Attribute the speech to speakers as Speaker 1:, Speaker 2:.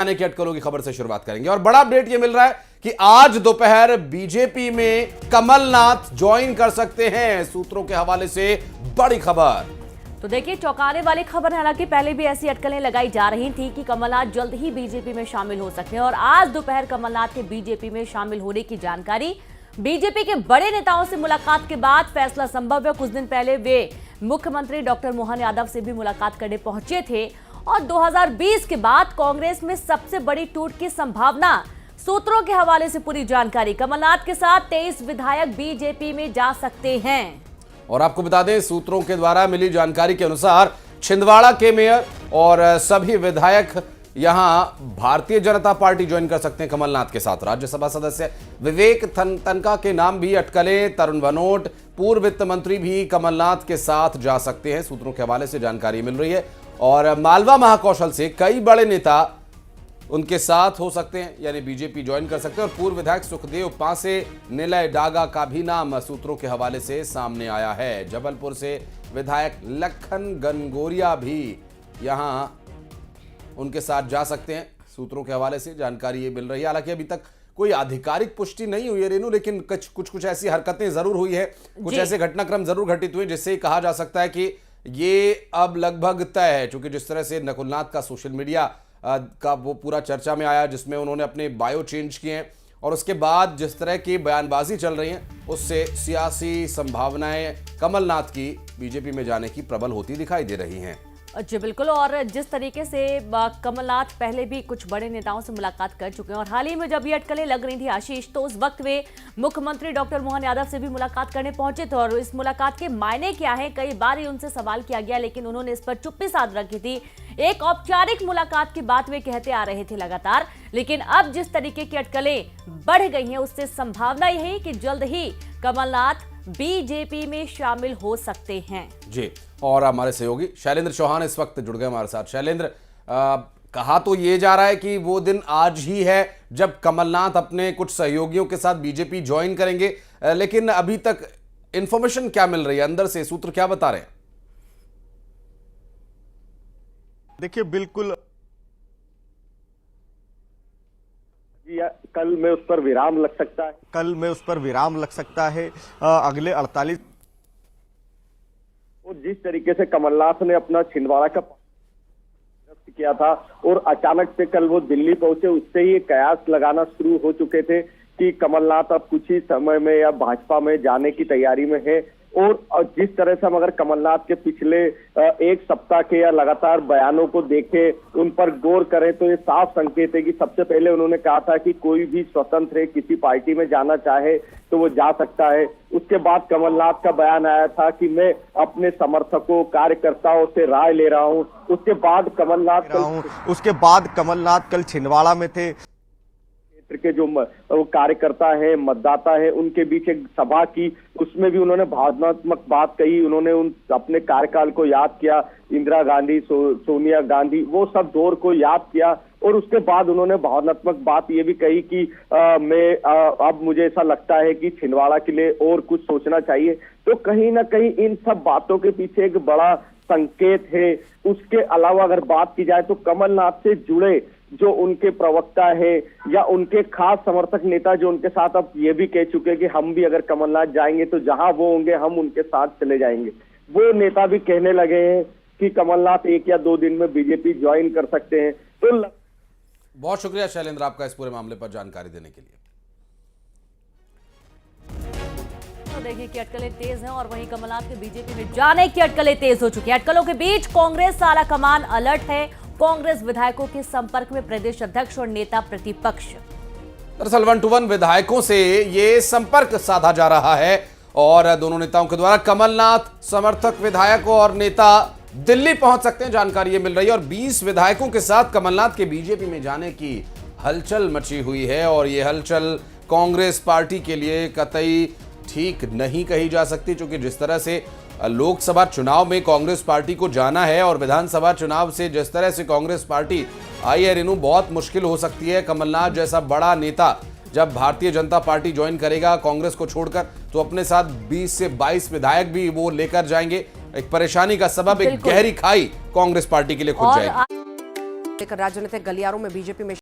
Speaker 1: आने की अटकलों की खबर से शुरुआत करेंगे और बड़ा अपडेट यह मिल रहा है कि आज दोपहर बीजेपी में कमलनाथ ज्वाइन कर सकते हैं। सूत्रों के हवाले से बड़ी खबर।
Speaker 2: तो देखिए, चौंकाने वाली खबर है। हालांकि पहले भी ऐसी अटकलें लगाई जा रही थी कि कमलनाथ जल्द ही बीजेपी में शामिल हो सकते हैं और आज दोपहर कमलनाथ के बीजेपी में शामिल होने की जानकारी। बीजेपी के बड़े नेताओं से मुलाकात के बाद फैसला संभव है। कुछ दिन पहले वे मुख्यमंत्री डॉक्टर मोहन यादव से भी मुलाकात करने पहुंचे थे और 2020 के बाद कांग्रेस में सबसे बड़ी टूट की संभावना। सूत्रों के हवाले से पूरी जानकारी। कमलनाथ के साथ 23 विधायक बीजेपी में जा सकते हैं।
Speaker 1: और आपको बता दें, सूत्रों के द्वारा मिली जानकारी के अनुसार छिंदवाड़ा के मेयर और सभी विधायक यहां भारतीय जनता पार्टी ज्वाइन कर सकते हैं कमलनाथ के साथ। राज्यसभा सदस्य विवेक तनखा के नाम भी अटकले। तरुण भनोट पूर्व वित्त मंत्री भी कमलनाथ के साथ जा सकते हैं। सूत्रों के हवाले से जानकारी मिल रही है और मालवा महाकौशल से कई बड़े नेता उनके साथ हो सकते हैं, यानी बीजेपी ज्वाइन कर सकते हैं। और पूर्व विधायक सुखदेव पांसे, निलय डागा का भी नाम सूत्रों के हवाले से सामने आया है। जबलपुर से विधायक लखन गनगोरिया भी यहां उनके साथ जा सकते हैं। सूत्रों के हवाले से जानकारी ये मिल रही है। हालांकि अभी तक कोई आधिकारिक पुष्टि नहीं हुई है रेनू, लेकिन कुछ ऐसी हरकतें जरूर हुई है, कुछ ऐसे घटनाक्रम जरूर घटित हुए जिससे कहा जा सकता है कि ये अब लगभग तय है। क्योंकि जिस तरह से नकुलनाथ का सोशल मीडिया का वो पूरा चर्चा में आया, जिसमें उन्होंने अपने बायो चेंज किए हैं, और उसके बाद जिस तरह की बयानबाजी चल रही है, उससे सियासी संभावनाएं कमलनाथ की बीजेपी में जाने की प्रबल होती दिखाई दे रही हैं।
Speaker 2: जी बिल्कुल। और जिस तरीके से कमलनाथ पहले भी कुछ बड़े नेताओं से मुलाकात कर चुके हैं और हाल ही में जब ये अटकलें लग रही थी आशीष, तो उस वक्त वे मुख्यमंत्री डॉक्टर मोहन यादव से भी मुलाकात करने पहुंचे थे और इस मुलाकात के मायने क्या है, कई बार ही उनसे सवाल किया गया, लेकिन उन्होंने इस पर चुप्पी साध रखी थी। एक औपचारिक मुलाकात की बात वे कहते आ रहे थे लगातार, लेकिन अब जिस तरीके की अटकलें बढ़ गई हैं, उससे संभावना यह है कि जल्द ही कमलनाथ बीजेपी में शामिल हो सकते हैं।
Speaker 1: जी, और हमारे सहयोगी शैलेंद्र चौहान इस वक्त जुड़ गए हमारे साथ। शैलेंद्र, कहा तो ये जा रहा है कि वो दिन आज ही है जब कमलनाथ अपने कुछ सहयोगियों के साथ बीजेपी ज्वाइन करेंगे, लेकिन अभी तक इंफॉर्मेशन क्या मिल रही है अंदर से, सूत्र क्या बता रहे हैं?
Speaker 3: देखिए, बिल्कुल
Speaker 4: कल में उस पर विराम लग सकता है। अगले 48 और जिस तरीके से कमलनाथ ने अपना छिंदवाड़ा का किया था और अचानक से कल वो दिल्ली पहुंचे, उससे ही कयास लगाना शुरू हो चुके थे कि कमलनाथ अब कुछ ही समय में या भाजपा में जाने की तैयारी में है। और जिस तरह से हम अगर कमलनाथ के पिछले एक सप्ताह के या लगातार बयानों को देखें, उन पर गौर करें, तो ये साफ संकेत है कि सबसे पहले उन्होंने कहा था कि कोई भी स्वतंत्र है, किसी पार्टी में जाना चाहे तो वो जा सकता है। उसके बाद कमलनाथ का बयान आया था कि मैं अपने समर्थकों कार्यकर्ताओं से राय ले रहा हूं। उसके बाद कमलनाथ कल छिंदवाड़ा में थे। के जो कार्यकर्ता है, मतदाता है, उनके बीच एक सभा की, उसमें भी उन्होंने भावनात्मक बात कही। उन्होंने उन अपने कार्यकाल को याद किया, इंदिरा गांधी, सोनिया गांधी, वो सब दौर को याद किया। और उसके बाद उन्होंने भावनात्मक बात ये भी कही कि अब मुझे ऐसा लगता है कि छिंदवाड़ा के लिए और कुछ सोचना चाहिए। तो कहीं ना कहीं इन सब बातों के पीछे एक बड़ा संकेत है। उसके अलावा अगर बात की जाए तो कमलनाथ से जुड़े जो उनके प्रवक्ता है या उनके खास समर्थक नेता जो उनके साथ अब ये भी कह चुके कि हम भी अगर कमलनाथ जाएंगे तो जहां वो होंगे हम उनके साथ चले जाएंगे, वो नेता भी कहने लगे हैं कि कमलनाथ 1 या 2 दिन में बीजेपी ज्वाइन कर सकते हैं। तो
Speaker 1: बहुत शुक्रिया शैलेंद्र आपका इस पूरे मामले पर जानकारी देने के लिए।
Speaker 2: तो देखिए कि अटकलें तेज हैं और वहीं कमलनाथ के बीजेपी में जाने की अटकलें तेज हो चुकी हैं। अटकलों के बीच कांग्रेस आला कमान अलर्ट है। कांग्रेस विधायकों के संपर्क में प्रदेश अध्यक्ष और नेता प्रतिपक्ष।
Speaker 1: दरअसल 1 to 1 विधायकों से ये संपर्क साधा जा रहा है और दोनों नेताओं के द्वारा कमलनाथ समर्थक विधायक और नेता दिल्ली पहुंच सकते हैं, जानकारी ये मिल रही है। और 20 विधायकों के साथ कमलनाथ के बीजेपी में जाने की हलचल मची हुई है और ये हलचल कांग्रेस पार्टी के लिए कतई ठीक नहीं कही जा सकती, क्योंकि जिस तरह से लोकसभा चुनाव में कांग्रेस पार्टी को जाना है और विधानसभा चुनाव से जिस तरह से कांग्रेस पार्टी आई है रेनू, बहुत मुश्किल हो सकती है। कमलनाथ जैसा बड़ा नेता जब भारतीय जनता पार्टी ज्वाइन करेगा कांग्रेस को छोड़कर, तो अपने साथ 20 से 22 विधायक भी वो लेकर जाएंगे। एक परेशानी का सबब, एक गहरी खाई कांग्रेस पार्टी के लिए खुद जाएगी।
Speaker 5: लेकर राजनीतिक गलियारों में बीजेपी में